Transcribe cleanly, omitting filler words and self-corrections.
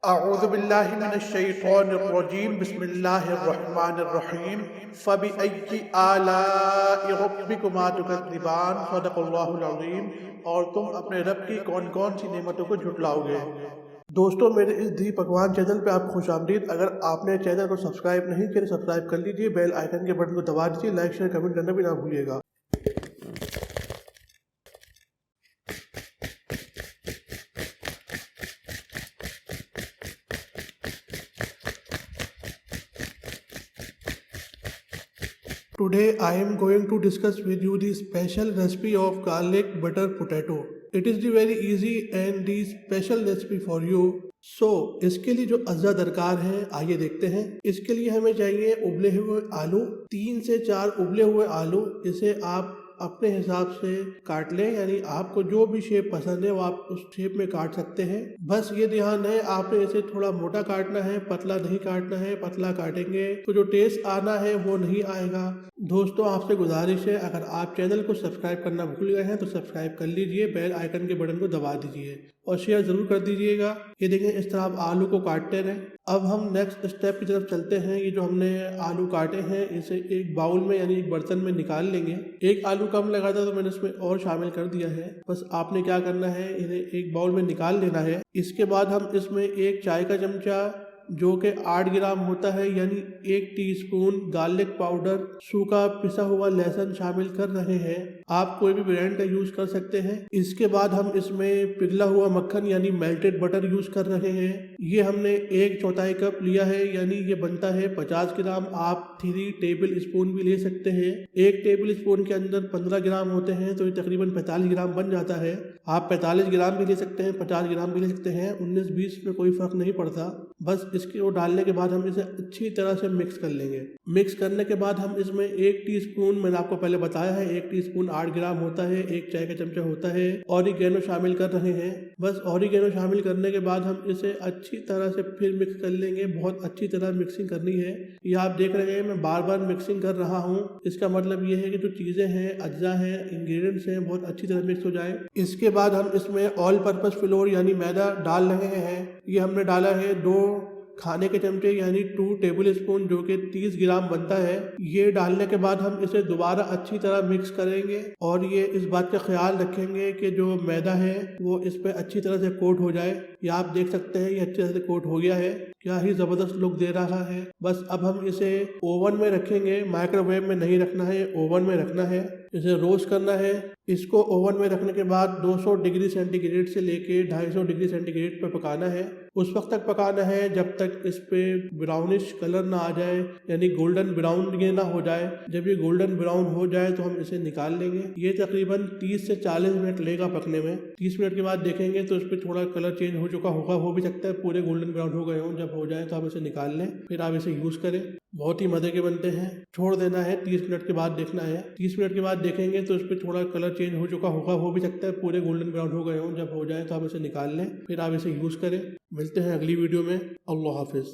अऊज़ुबिल्लाहि मिनश्शैतानिर्रजीम बिस्मिल्लाहिर्रहमानिर्रहीम फ़बिअय्यि आलाइ रब्बिकुमा तुकज़्ज़िबान सदक़ल्लाहुल अज़ीम। और तुम अपने रब की कौन कौन सी नेमतों को झुटलाओगे। दोस्तों, मेरे इस दी पकवान चैनल पे आप खुशामदीद। अगर आपने चैनल को सब्सक्राइब नहीं किया तो सब्सक्राइब कर लीजिए, बेल आइकन के बटन को दबा दीजिए, लाइक शेयर कमेंट करना भी ना भूलिएगा। Today I am going to discuss with you the special recipe of garlic butter potato. It is the very easy and the special recipe for you. इसके लिए जो अज्जा दरकार है आइए देखते हैं। इसके लिए हमें चाहिए उबले हुए आलू, 3 से 4 उबले हुए आलू। इसे आप अपने हिसाब से काट लें, यानी आपको जो भी शेप पसंद है वो आप उस शेप में काट सकते हैं। बस ये ध्यान है आपने इसे थोड़ा मोटा काटना है, पतला नहीं काटना है। पतला काटेंगे तो जो टेस्ट आना है वो नहीं आएगा। दोस्तों, आपसे गुजारिश है, अगर आप चैनल को सब्सक्राइब करना भूल गए हैं तो सब्सक्राइब कर लीजिए, बेल आइकन के बटन को दबा दीजिए और शेयर जरूर कर दीजिएगा। ये देखें, इस तरह आप आलू को काटते रहें। अब हम नेक्स्ट स्टेप की तरफ चलते हैं। ये जो हमने आलू काटे हैं इसे एक बाउल में यानी एक बर्तन में निकाल लेंगे। एक आलू कम लगा था तो मैंने इसमें और शामिल कर दिया है। बस आपने क्या करना है, इन्हें एक बाउल में निकाल लेना है। इसके बाद हम इसमें 1 चाय का चमचा जो कि 8 ग्राम होता है, यानी 1 टीस्पून गार्लिक पाउडर, सूखा पिसा हुआ लहसुन शामिल कर रहे हैं। आप कोई भी ब्रांड का यूज कर सकते हैं। इसके बाद हम इसमें पिघला हुआ मक्खन यानी मेल्टेड बटर यूज कर रहे हैं। ये हमने 1/4 कप लिया है, यानी ये बनता है 50 ग्राम। आप 3 टेबल स्पून भी ले सकते हैं। 1 टेबल स्पून के अंदर 15 ग्राम होते हैं तो ये तकरीबन 45 ग्राम बन जाता है। आप 45 ग्राम भी ले सकते हैं, 50 ग्राम भी ले सकते हैं, 19-20 में कोई फर्क नहीं पड़ता। बस इसको डालने के बाद हम इसे अच्छी तरह से मिक्स कर लेंगे। मिक्स करने के बाद हम इसमें 1 टीस्पून, मैंने आपको पहले बताया है 1 टीस्पून 8 ग्राम होता है, 1 चाय का चमचा होता है, ऑरिगेनो शामिल कर रहे हैं। बस ऑरिगेनो शामिल करने के बाद हम इसे अच्छी तरह से फिर मिक्स कर लेंगे। बहुत अच्छी तरह मिक्सिंग करनी है। ये आप देख रहे हैं मैं बार बार मिक्सिंग कर रहा हूँ। इसका मतलब ये है कि जो चीजें हैं, अज्जा हैं, इंग्रेडिएंट्स हैं, बहुत अच्छी तरह मिक्स हो जाए। इसके बाद हम इसमें ऑल पर्पस फ्लोर यानी मैदा डाल रहे हैं। ये हमने डाला है 2 खाने के चमचे यानी 2 टेबल स्पून, जो कि 30 ग्राम बनता है। ये डालने के बाद हम इसे दोबारा अच्छी तरह मिक्स करेंगे और ये इस बात का ख्याल रखेंगे कि जो मैदा है वो इस पे अच्छी तरह से कोट हो जाए। ये आप देख सकते हैं ये अच्छी तरह से कोट हो गया है। क्या ही जबरदस्त लुक दे रहा है। बस अब हम इसे ओवन में रखेंगे, माइक्रोवेव में नहीं रखना है, ओवन में रखना है। इसे रोस्ट करना है। इसको ओवन में रखने के बाद 200 डिग्री सेंटीग्रेड से लेके 250 डिग्री सेंटीग्रेड पर पकाना है। उस वक्त तक पकाना है जब तक इस पे ब्राउनिश कलर ना आ जाए, यानी गोल्डन ब्राउन ये ना हो जाए। जब ये गोल्डन ब्राउन हो जाए तो हम इसे निकाल लेंगे। ये तकरीबन 30 से 40 मिनट लेगा पकने में। 30 मिनट के बाद देखेंगे तो इस पर थोड़ा कलर चेंज हो चुका होगा, हो भी सकता है पूरे गोल्डन ब्राउन हो गए हों। जब हो जाए तो आप इसे निकाल लें, फिर आप इसे यूज करें। बहुत ही मजे के बनते हैं। छोड़ देना है, 30 मिनट के बाद देखना है। 30 मिनट के बाद देखेंगे तो इस पर थोड़ा कलर चेंज हो चुका होगा, हो भी सकता है पूरे गोल्डन ब्राउन हो गए हों। जब हो जाए तो आप इसे निकाल लें, फिर आप इसे यूज करें। मिलते हैं अगली वीडियो में। अल्लाह हाफिज।